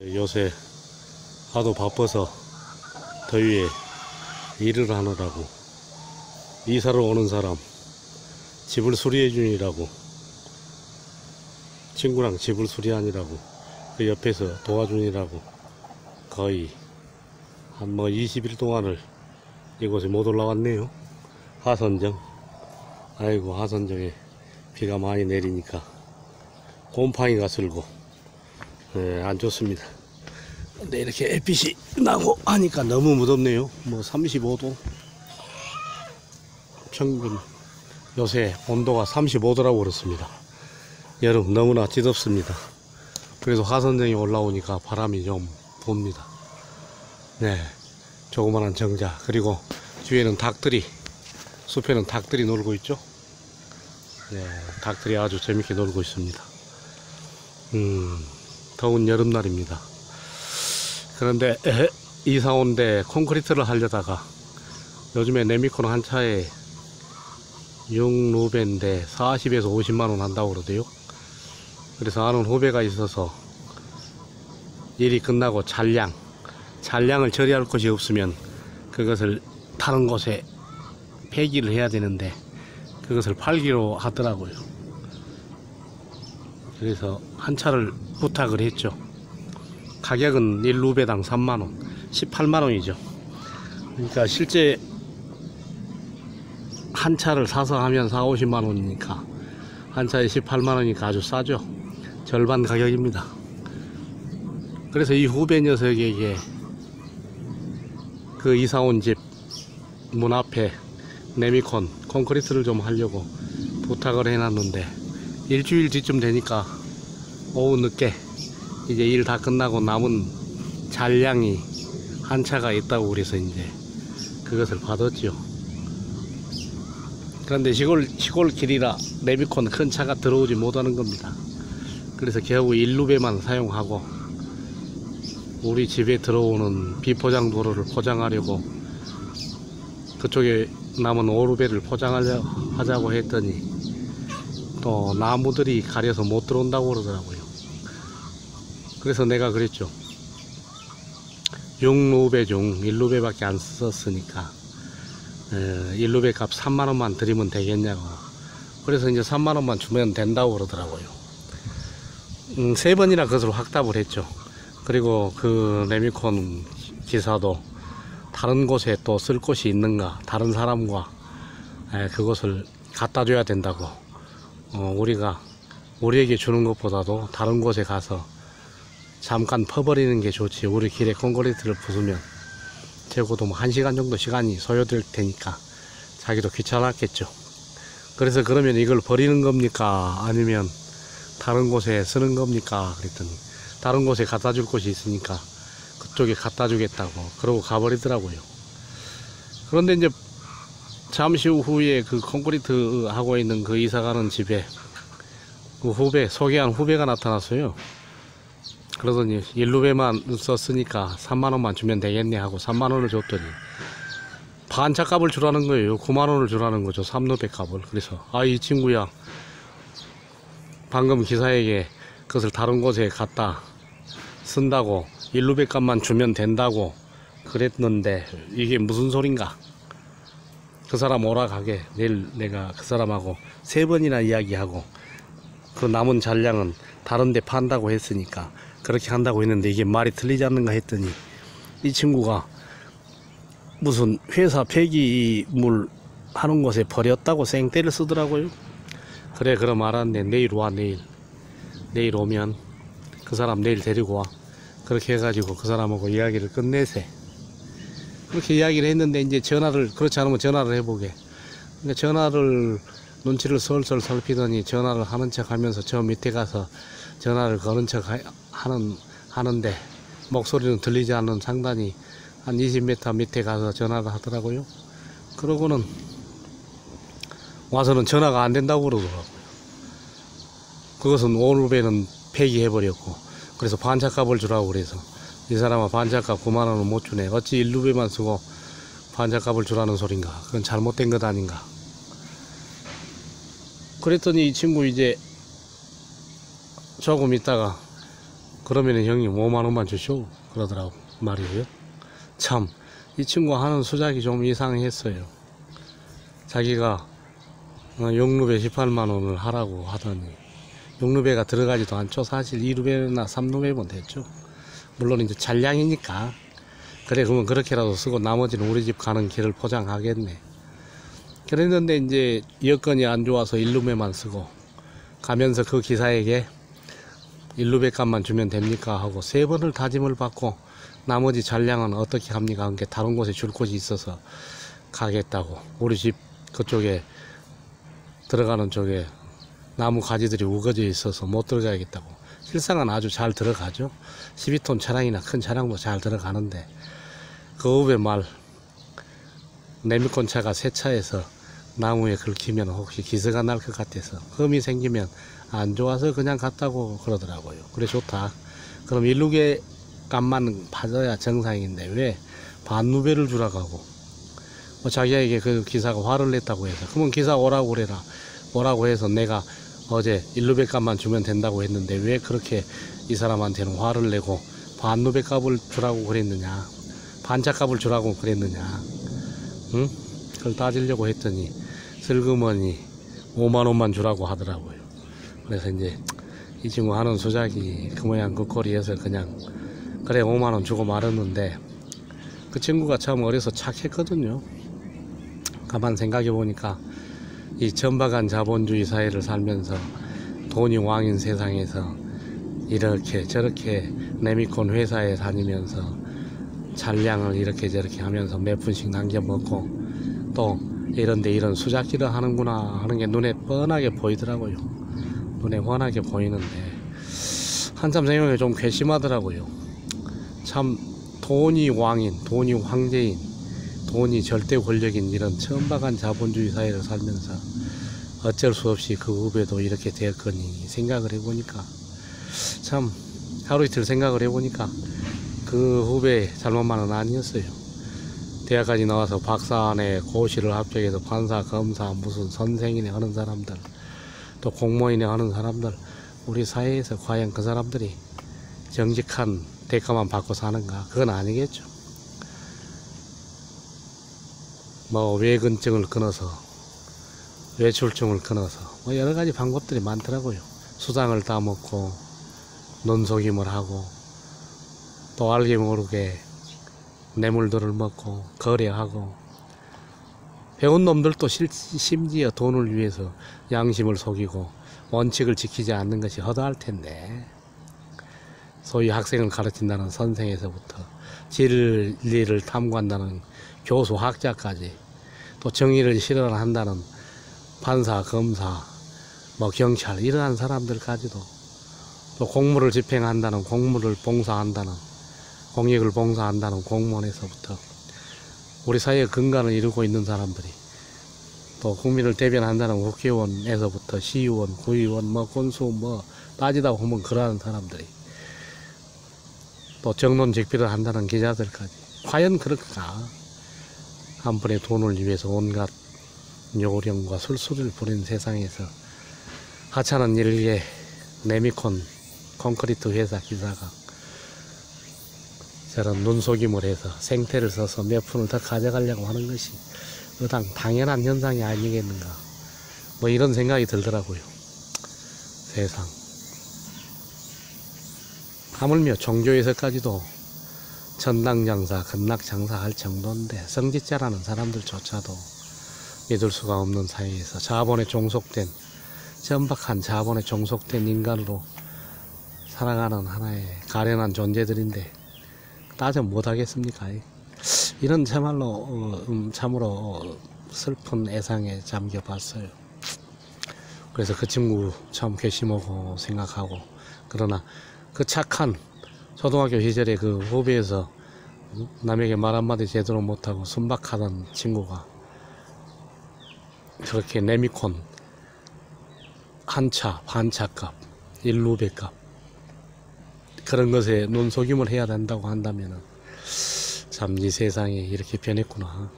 요새 하도 바빠서 더위에 일을 하느라고 이사를 오는 사람 집을 수리해 주니라고 친구랑 집을 수리하니라고 그 옆에서 도와주니라고 거의 한 20일 동안을 이곳에 못 올라왔네요. 하선정. 아이고, 하선정에 비가 많이 내리니까 곰팡이가 슬고 안 좋습니다. 근데 이렇게 햇빛이 나고 하니까 너무 무덥네요. 35도 평균 요새 온도가 35도라고 그렇습니다. 여름 너무나 찌덥습니다. 그래서 하선정에 올라오니까 바람이 좀 붑니다. 네, 조그만한 정자, 그리고 뒤에는 닭들이, 숲에는 닭들이 놀고 있죠. 네, 닭들이 아주 재밌게 놀고 있습니다. 더운 여름날입니다. 그런데 이사 온데 콘크리트를 하려다가 요즘에 네미콘 한 차에 6루베인데 40에서 50만원 한다고 그러대요. 그래서 아는 후배가 있어서 일이 끝나고 잔량을 처리할 곳이 없으면 그것을 다른 곳에 폐기를 해야 되는데 그것을 팔기로 하더라고요. 그래서 한 차를 부탁을 했죠. 가격은 1루베당 3만원, 18만원이죠. 그러니까 실제 한 차를 사서 하면 40~50만원이니까 한 차에 18만원이니까 아주 싸죠. 절반 가격입니다. 그래서 이 후배 녀석에게 그 이사온 집 문 앞에 네미콘 콘크리트를 좀 하려고 부탁을 해놨는데 일주일 뒤쯤 되니까 오후 늦게 이제 일 다 끝나고 남은 잔량이 한 차가 있다고 그래서 이제 그것을 받았죠. 그런데 시골 길이라 네미콘 큰 차가 들어오지 못하는 겁니다. 그래서 겨우 1루베만 사용하고 우리 집에 들어오는 비포장 도로를 포장하려고 그쪽에 남은 5루베를 포장하자고 했더니 또 나무들이 가려서 못 들어온다고 그러더라고요. 그래서 내가 그랬죠. 6루베 중 1루베밖에 안 썼으니까 1루베 값 3만원만 드리면 되겠냐고. 그래서 이제 3만원만 주면 된다고 그러더라고요. 3번이나 그것을 확답을 했죠. 그리고 그 네미콘 기사도 다른 곳에 또 쓸 곳이 있는가, 다른 사람과 그것을 갖다 줘야 된다고. 우리에게 주는 것보다도 다른 곳에 가서 잠깐 퍼버리는 게 좋지. 우리 길에 콘크리트를 부수면 적어도 1시간 정도 시간이 소요될 테니까 자기도 귀찮았겠죠. 그래서 그러면 이걸 버리는 겁니까? 아니면 다른 곳에 쓰는 겁니까? 그랬더니 다른 곳에 갖다 줄 곳이 있으니까 그쪽에 갖다 주겠다고 그러고 가버리더라고요. 그런데 이제 잠시 후에 그 콘크리트 하고 있는 그 이사가는 집에 그 소개한 후배가 나타났어요. 그러더니 1루베만 썼으니까 3만원만 주면 되겠네 하고 3만원을 줬더니 반차 값을 주라는 거예요. 9만원을 주라는 거죠. 3루베 값을. 그래서 이 친구야, 방금 기사에게 그것을 다른 곳에 갖다 쓴다고 1루베 값만 주면 된다고 그랬는데 이게 무슨 소린가. 그 사람 오락하게 내일 내가 그 사람하고 3번이나 이야기하고 그 남은 잔량은 다른 데 판다고 했으니까 그렇게 한다고 했는데 이게 말이 틀리지 않는가 했더니 이 친구가 무슨 회사 폐기물 하는 곳에 버렸다고 생떼를 쓰더라고요. 그래, 그럼 알았네. 내일 와. 내일 오면 그 사람 내일 데리고 와. 그렇게 해가지고 그 사람하고 이야기를 끝내세. 그렇게 이야기를 했는데 이제 그렇지 않으면 전화를 해보게. 그러니까 전화를 눈치를 솔솔 살피더니 전화를 하는 척 하면서 저 밑에 가서 전화를 거는 척 하는데 목소리는 들리지 않는 상단이 한 20m 밑에 가서 전화를 하더라고요. 그러고는 와서는 전화가 안 된다고 그러더라고요. 그것은 5루베는 폐기해버렸고 그래서 반차값을 주라고 그래서 이 사람아 반차값 9만원은 못 주네. 어찌 1루베만 쓰고 반차값을 주라는 소린가. 그건 잘못된 것 아닌가. 그랬더니 이 친구 이제 조금 있다가 그러면은 형님 5만원만 주쇼 그러더라고 말이에요. 참 이 친구 하는 수작이 좀 이상했어요. 자기가 용루배 18만원을 하라고 하더니 용루배가 들어가지도 않죠. 사실 2루배나 3루배면 됐죠. 물론 이제 잔량이니까 그래 그러면 그렇게라도 쓰고 나머지는 우리 집 가는 길을 포장하겠네. 그랬는데 이제 여건이 안 좋아서 1루배만 쓰고 가면서 그 기사에게 1루배 값만 주면 됩니까 하고 3번을 다짐을 받고 나머지 잔량은 어떻게 합니까? 그러니까 다른 곳에 줄 곳이 있어서 가겠다고. 우리 집 그쪽에 들어가는 쪽에 나무 가지들이 우거져 있어서 못 들어가겠다고. 실상은 아주 잘 들어가죠. 12톤 차량이나 큰 차량도 잘 들어가는데 그 후배 말 레미콘차가 새 차에서 나무에 긁히면 혹시 기스가 날 것 같아서 흠이 생기면 안 좋아서 그냥 갔다고 그러더라고요. 그래 좋다. 그럼 1루배 값만 받아야 정상인데 왜 반루배를 주라고 하고 뭐 자기에게 그 기사가 화를 냈다고 해서 그러면 기사 오라고 그래라. 오라고 해서 내가 어제 1루배 값만 주면 된다고 했는데 왜 그렇게 이 사람한테는 화를 내고 반루배 값을 주라고 그랬느냐, 반차 값을 주라고 그랬느냐, 응? 그걸 따지려고 했더니 슬그머니 5만원만 주라고 하더라고요. 그래서 이제 이 친구 하는 수작이 그 모양 그 꼴이어서 그냥 그래 5만원 주고 말았는데 그 친구가 참 어려서 착했거든요. 가만 생각해 보니까 이 천박한 자본주의 사회를 살면서 돈이 왕인 세상에서 이렇게 저렇게 레미콘 회사에 다니면서 잔량을 이렇게 저렇게 하면서 몇 푼씩 남겨 먹고 또 이런데 이런 수작질을 하는구나 하는 게 눈에 뻔하게 보이더라고요. 눈에 훤하게 보이는데 한참 생각해 좀 괘씸하더라고요. 참 돈이 왕인, 돈이 황제인, 돈이 절대 권력인 이런 천박한 자본주의 사회를 살면서 어쩔 수 없이 그 후배도 이렇게 되었거니 생각을 해보니까 참 하루 이틀 생각을 해보니까 그 후배 잘못만은 아니었어요. 대학까지 나와서 박사안에 고시를 합격해서 판사, 검사, 무슨 선생이네 하는 사람들 또 공무원이네 하는 사람들 우리 사회에서 과연 그 사람들이 정직한 대가만 받고 사는가? 그건 아니겠죠. 뭐 외근증을 끊어서 외출증을 끊어서 뭐 여러가지 방법들이 많더라고요. 수당을 따먹고 논속임을 하고 또 알게 모르게 뇌물들을 먹고 거래하고 배운 놈들도 심지어 돈을 위해서 양심을 속이고 원칙을 지키지 않는 것이 허다할 텐데 소위 학생을 가르친다는 선생에서부터 진리를 탐구한다는 교수 학자까지 또 정의를 실현한다는 판사, 검사, 뭐 경찰 이러한 사람들까지도 또 공무를 집행한다는 공무를 봉사한다는 공익을 봉사한다는 공무원에서부터 우리 사회의 근간을 이루고 있는 사람들이 또 국민을 대변한다는 국회의원에서부터 시의원, 구의원, 뭐 군수 뭐 따지다 보면 그러한 사람들이 또 정론직비를 한다는 기자들까지 과연 그럴까? 한 푼의 돈을 위해서 온갖 요령과 술수를 부린 세상에서 하찮은 일개 레미콘 콘크리트 회사 기사가 저런 눈속임을 해서 생태를 써서 몇 푼을 더 가져가려고 하는 것이 당연한 현상이 아니겠는가 뭐 이런 생각이 들더라고요. 세상 하물며 종교에서까지도 전당장사, 급락장사 할 정도인데 성직자라는 사람들조차도 믿을 수가 없는 사회에서 자본에 종속된 천박한 자본에 종속된 인간으로 살아가는 하나의 가련한 존재들인데 따져 못하겠습니까? 이런 참으로 슬픈 애상에 잠겨봤어요. 그래서 그 친구 참 괘씸하고 생각하고 그러나 그 착한 초등학교 시절에 그 후배에서 남에게 말 한마디 제대로 못하고 순박하던 친구가 그렇게 레미콘 한차 반차값 1루배값 그런 것에 눈속임을 해야 된다고 한다면 참 이 세상이 이렇게 변했구나.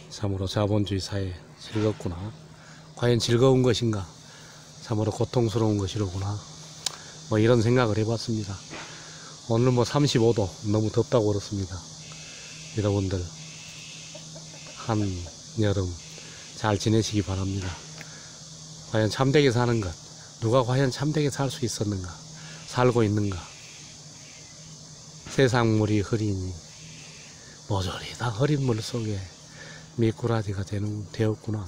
참으로 자본주의 사회 즐겁구나. 과연 즐거운 것인가? 참으로 고통스러운 것이로구나. 뭐 이런 생각을 해봤습니다. 오늘 뭐 35도 너무 덥다고 그렇습니다. 여러분들 한여름 잘 지내시기 바랍니다. 과연 참되게 사는 것, 누가 과연 참되게 살 수 있었는가, 살고 있는가. 세상 물이 흐리니 모조리 다 흐린 물 속에 미꾸라지가 되었구나.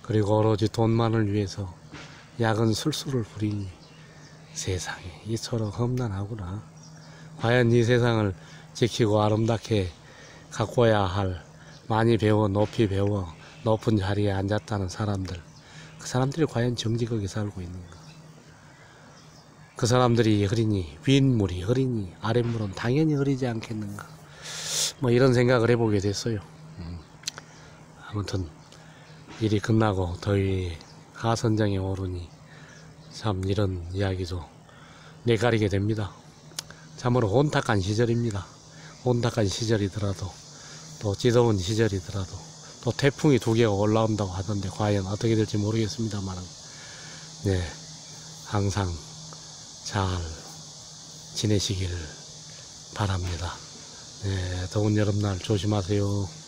그리고 오로지 돈만을 위해서 야근 술수를 부리니 세상이 이처럼 험난하구나. 과연 이 세상을 지키고 아름답게 가꿔야 할, 많이 배워 높이 배워 높은 자리에 앉았다는 사람들, 그 사람들이 과연 정직하게 살고 있는가. 그 사람들이 흐리니, 윗물이 흐리니 아랫물은 당연히 흐리지 않겠는가. 뭐 이런 생각을 해보게 됐어요. 아무튼 일이 끝나고 더위 하선장에 오르니 참 이런 이야기도 내가리게 됩니다. 참으로 혼탁한 시절입니다. 혼탁한 시절이더라도, 또 찌더운 시절이더라도, 또 태풍이 2개가 올라온다고 하던데 과연 어떻게 될지 모르겠습니다만, 네, 항상 잘 지내시길 바랍니다. 네, 더운 여름날 조심하세요.